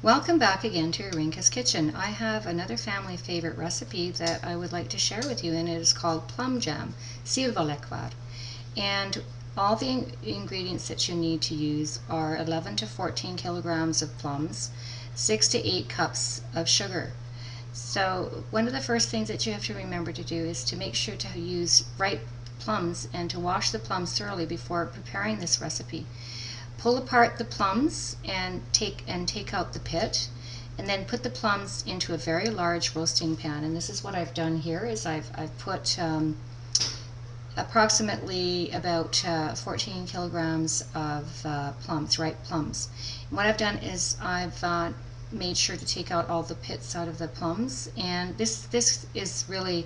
Welcome back again to Irinka's Kitchen. I have another family favorite recipe that I would like to share with you, and it is called plum jam, Szilva Lekvár. And all the ingredients that you need to use are 11 to 14 kilograms of plums, 6 to 8 cups of sugar. So one of the first things that you have to remember to do is to make sure to use ripe plums and to wash the plums thoroughly before preparing this recipe. Pull apart the plums and take out the pit, and then put the plums into a very large roasting pan. And this is what I've done here: is I've put approximately about 14 kilograms of plums, ripe plums. And what I've done is I've made sure to take out all the pits out of the plums, and this is really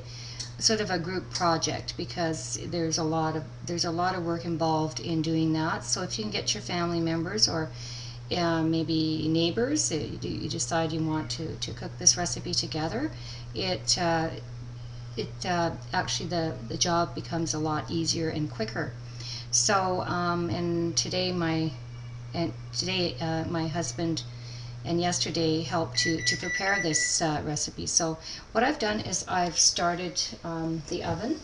sort of a group project because there's a lot of work involved in doing that. So if you can get your family members or maybe neighbors, you decide you want to cook this recipe together, actually the job becomes a lot easier and quicker. So and today my husband and yesterday helped to prepare this recipe. So what I've done is I've started the oven,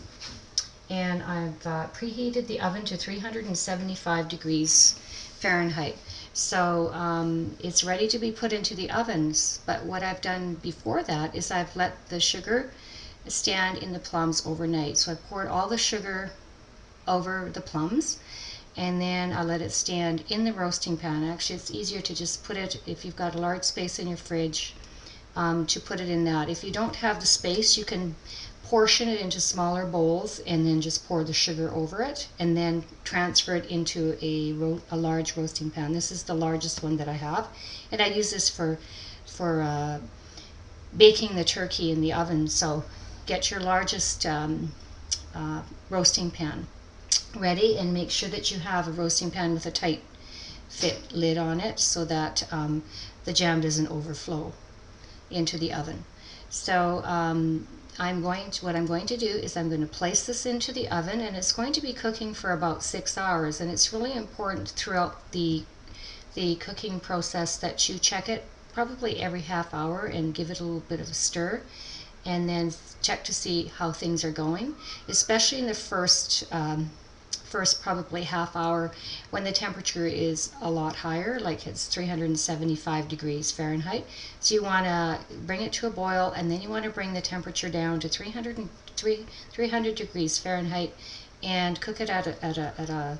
and I've preheated the oven to 375 degrees Fahrenheit. So it's ready to be put into the ovens. But what I've done before that is I've let the sugar stand in the plums overnight. So I poured all the sugar over the plums, and then I let it stand in the roasting pan. Actually, it's easier to just put it, if you've got a large space in your fridge, to put it in that. If you don't have the space, you can portion it into smaller bowls and then just pour the sugar over it, and then transfer it into a large roasting pan. This is the largest one that I have, and I use this for baking the turkey in the oven. So get your largest roasting pan ready, and make sure that you have a roasting pan with a tight fit lid on it so that the jam doesn't overflow into the oven. So what I'm going to do is I'm going to place this into the oven, and it's going to be cooking for about 6 hours. And it's really important throughout the cooking process that you check it probably every half hour and give it a little bit of a stir, and then check to see how things are going, especially in the first probably half hour, when the temperature is a lot higher, like it's 375 degrees Fahrenheit. So you want to bring it to a boil, and then you want to bring the temperature down to 300 degrees Fahrenheit, and cook it at a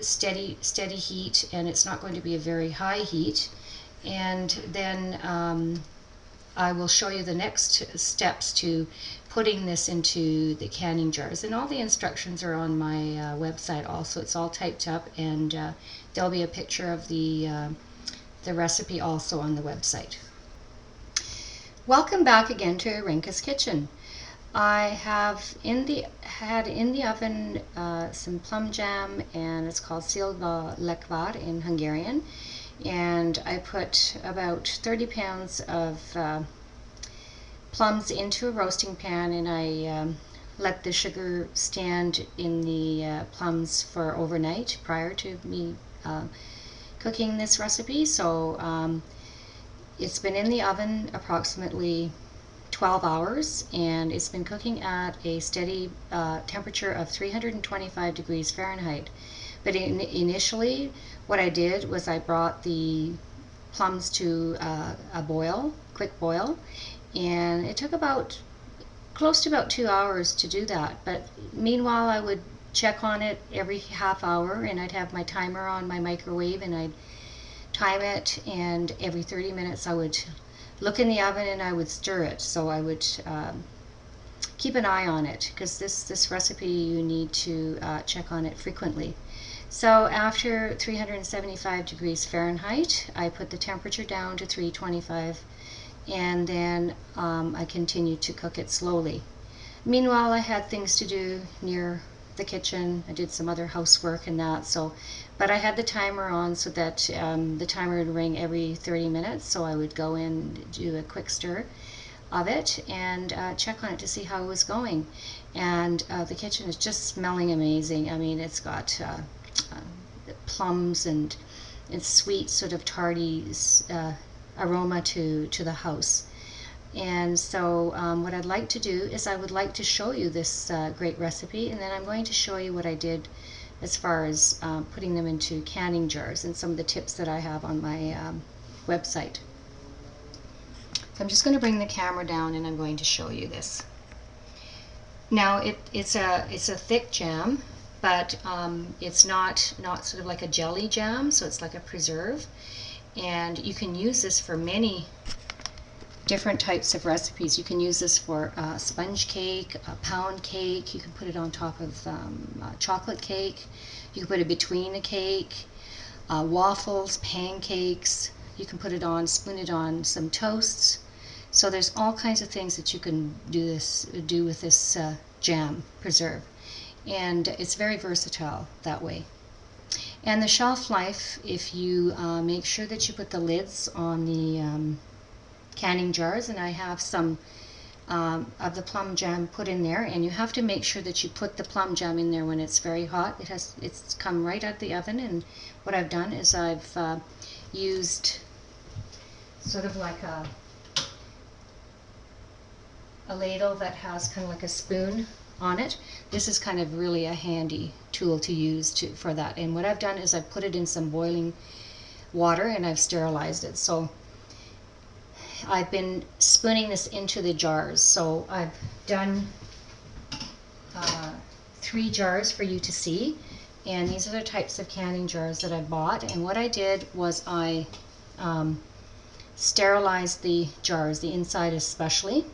steady heat. And it's not going to be a very high heat. And then I will show you the next steps to putting this into the canning jars, and all the instructions are on my website also. It's all typed up, and there'll be a picture of the recipe also on the website. Welcome back again to Irinka's Kitchen. I have had in the oven some plum jam, and it's called Szilva Lekvár in Hungarian. And I put about 30 pounds of plums into a roasting pan, and I let the sugar stand in the plums for overnight prior to me cooking this recipe. So it's been in the oven approximately 12 hours, and it's been cooking at a steady temperature of 325 degrees Fahrenheit. But initially, what I did was I brought the plums to a quick boil, and it took close to about 2 hours to do that. But meanwhile, I would check on it every half hour, and I'd have my timer on my microwave, and I'd time it, and every 30 minutes I would look in the oven and I would stir it. So I would keep an eye on it, because this recipe you need to check on it frequently. So after 375 degrees Fahrenheit, I put the temperature down to 325, and then I continued to cook it slowly. Meanwhile, I had things to do near the kitchen. I did some other housework and that. But I had the timer on so that the timer would ring every 30 minutes. So I would go in, do a quick stir of it, and check on it to see how it was going. And the kitchen is just smelling amazing. I mean, it's got plums and sweet, sort of tarty aroma to the house. And so what I'd like to do is I would like to show you this great recipe, and then I'm going to show you what I did as far as putting them into canning jars and some of the tips that I have on my website. So I'm just going to bring the camera down and I'm going to show you this. Now it's a thick jam, but it's not sort of like a jelly jam, so it's like a preserve, and you can use this for many different types of recipes. You can use this for sponge cake, a pound cake. You can put it on top of chocolate cake. You can put it between a cake, waffles, pancakes. You can put it on, spoon it on some toasts. So there's all kinds of things that you can do with this jam preserve, and it's very versatile that way. And the shelf life, if you make sure that you put the lids on the canning jars, and I have some of the plum jam put in there, and you have to make sure that you put the plum jam in there when it's very hot. It's come right out of the oven, and what I've done is I've used sort of like a ladle that has kind of like a spoon on it. This is kind of really a handy tool to use for that. And what I've done is I've put it in some boiling water and I've sterilized it. So I've been spooning this into the jars. So I've done 3 jars for you to see, and these are the types of canning jars that I bought. And what I did was I sterilized the jars, the inside especially,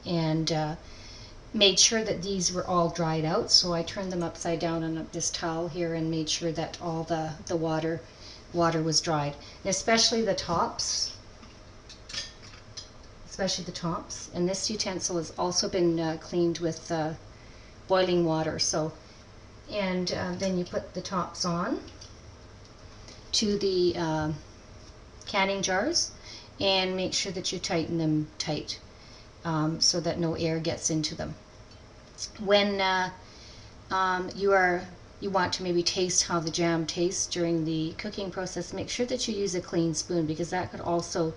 and made sure that these were all dried out. So I turned them upside down on this towel here and made sure that all the water was dried, and especially the tops. And this utensil has also been cleaned with boiling water. So, and then you put the tops on to the canning jars and make sure that you tighten them tight so that no air gets into them. When you want to maybe taste how the jam tastes during the cooking process, make sure that you use a clean spoon, because that could also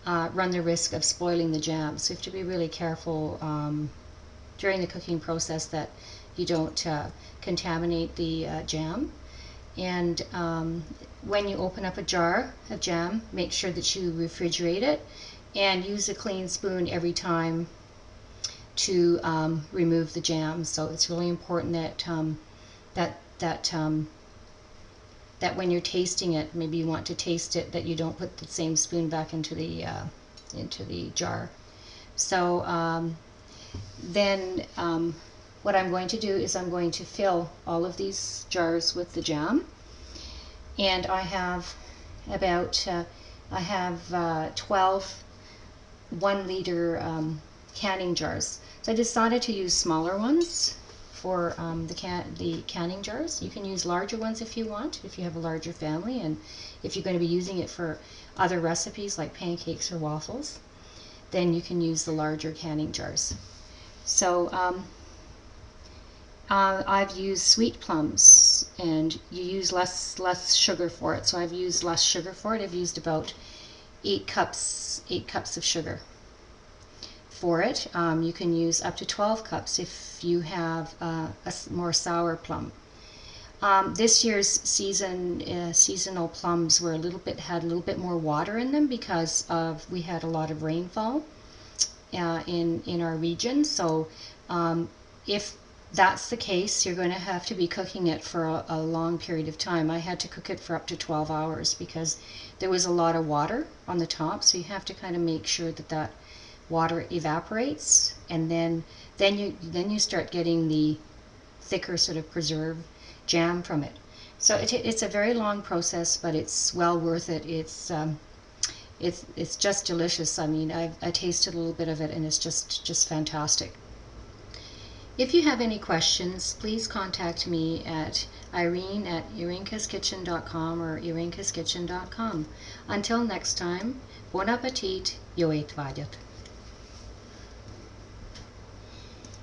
run the risk of spoiling the jam. So you have to be really careful during the cooking process that you don't contaminate the jam. And when you open up a jar of jam, make sure that you refrigerate it and use a clean spoon every time to remove the jam. So it's really important that that when you're tasting it, maybe you want to taste it, that you don't put the same spoon back into the jar. So then what I'm going to do is I'm going to fill all of these jars with the jam, and I have about 12 1-liter canning jars. So I decided to use smaller ones for the canning jars. You can use larger ones if you want, if you have a larger family, and if you're going to be using it for other recipes like pancakes or waffles, then you can use the larger canning jars. So I've used sweet plums, and you use less sugar for it. So I've used less sugar for it. I've used about 8 cups of sugar for it. You can use up to 12 cups if you have a more sour plum. This year's seasonal plums were had a little bit more water in them because we had a lot of rainfall in our region. So if that's the case, you're going to have to be cooking it for a long period of time. I had to cook it for up to 12 hours because there was a lot of water on the top, so you have to kind of make sure that water evaporates, and then you start getting the thicker sort of preserved jam from it. So it's a very long process, but it's well worth it. It's just delicious. I mean, I tasted a little bit of it, and it's just fantastic. If you have any questions, please contact me at irene@irinkaskitchen.com or irinkaskitchen.com. Until next time, bon appetit, jó étvágyat!